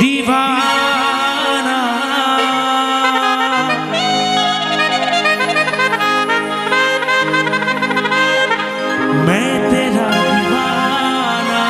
दीवाना मैं तेरा दीवाना।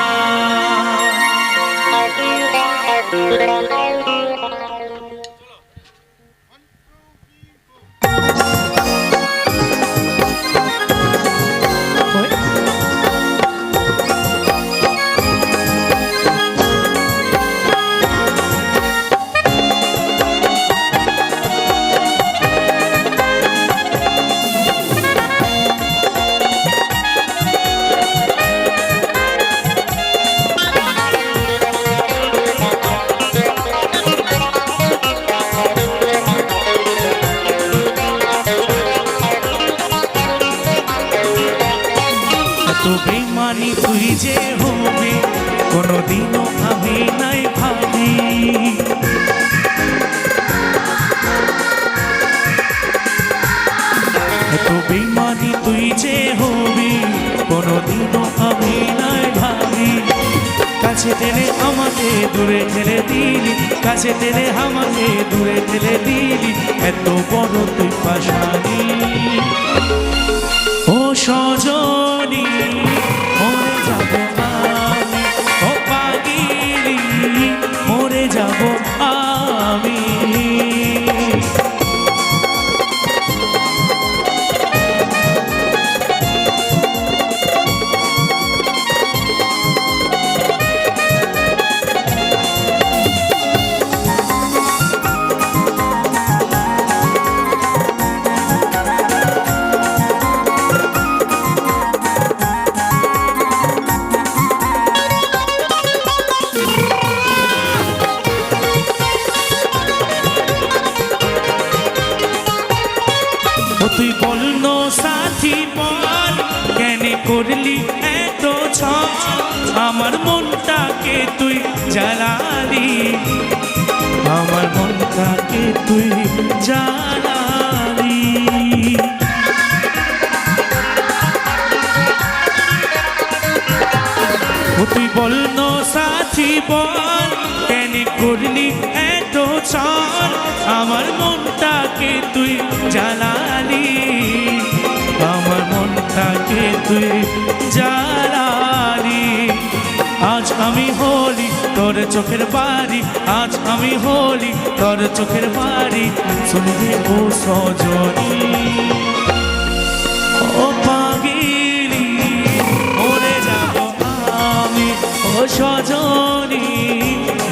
तो बेमानी तुई जे होबे कोनोदिनो आमी नाई भाबी। तो बेमानी तुई जे होबे कोनोदिनो आमी नाई भाबी। কাছে টেনে আমাকে দূরে ঠেলে দিলি, কাছে টেনে আমাকে দূরে ঠেলে দিলি, এত বড় তুই পাশানি। ও সজনী মরে যাব আমি, ও পাগিলি মরে যাব আমি। তুই বলল সাথী বল কেন করলি এত ছল, আমার মনটাকে তুই জ্বালালি, আমার মনটাকে তুই জ্বালালি। তুই বলল সাথী বল কেন করলি এত ছল, আমার মনটাকে তুই জ্বালালি, আমার মনটাকে তুই জ্বালালি। আজ আমি হলি তোর চোখের বাড়ি, আজ আমি হলি তোর চোখের বাড়ি, শুনবি ও সজনী। ও পাগিলি মরে যাব আমি, ও সজনী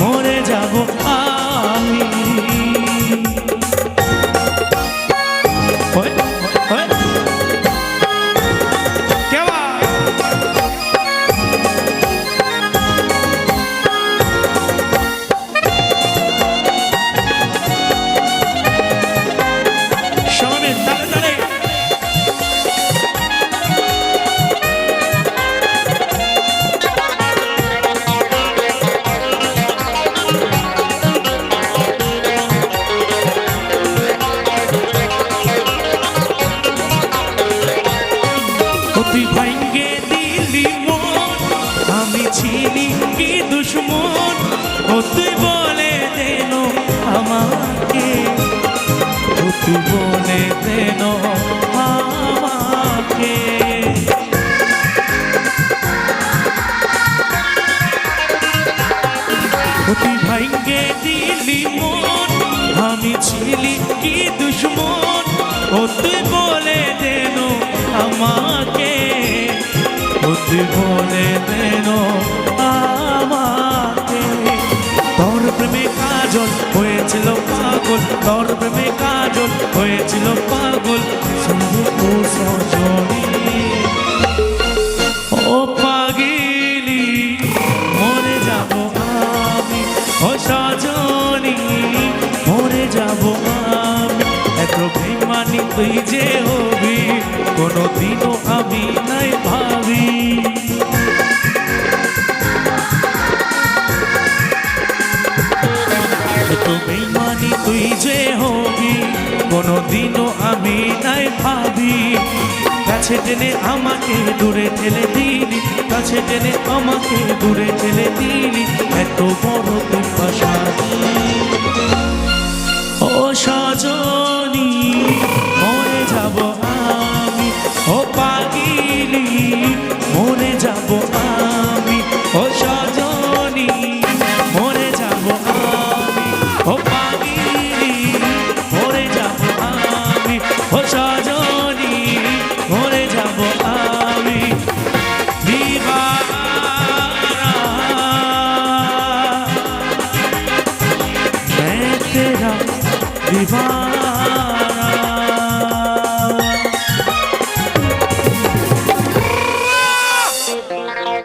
মরে যাব আমি। তুই ভাঙ্গে দিলি মন, আমি ছিলি কি দুশ্মন, ও তুই বলে দেন আমাকে, ও তুই বলে দেন আমাকে। তুই ভাঙ্গে দিলি মন, আমি ছিলি কি দুশ্মন, ও তুই বলে দেন আমাকে, ও তুই বলে দেন আমাকে। তোর প্রেমে কাজল হয়েছিল পাগল, তোর প্রেমে কাজল হয়েছিল পাগল, শুধু ও সজনী। ও পাগিলি মরে যাব আমি, ও সজনী মরে যাব আমি। এত বেমানি তুই যে হবি কোনদিনও আমি নাই ভাবি। এত বেমানি তুই যে হবি কোনদিনও আমি নাই ভাবি। কাছে টেনে আমাকে দূরে ঠেলে দিলি, কাছে টেনে আমাকে দূরে ঠেলে দিলি, এত এত বড় পিপাসানি। ও সজনী মরে যাব আমি, ও পাগিলি মরে যাব আমি, ও সজনী মরে যাব আমি, ও পাগিলি মরে যাব আমি, ও সজনী মরে যাব আমি। दीवाना मैं तेरा दीवाना।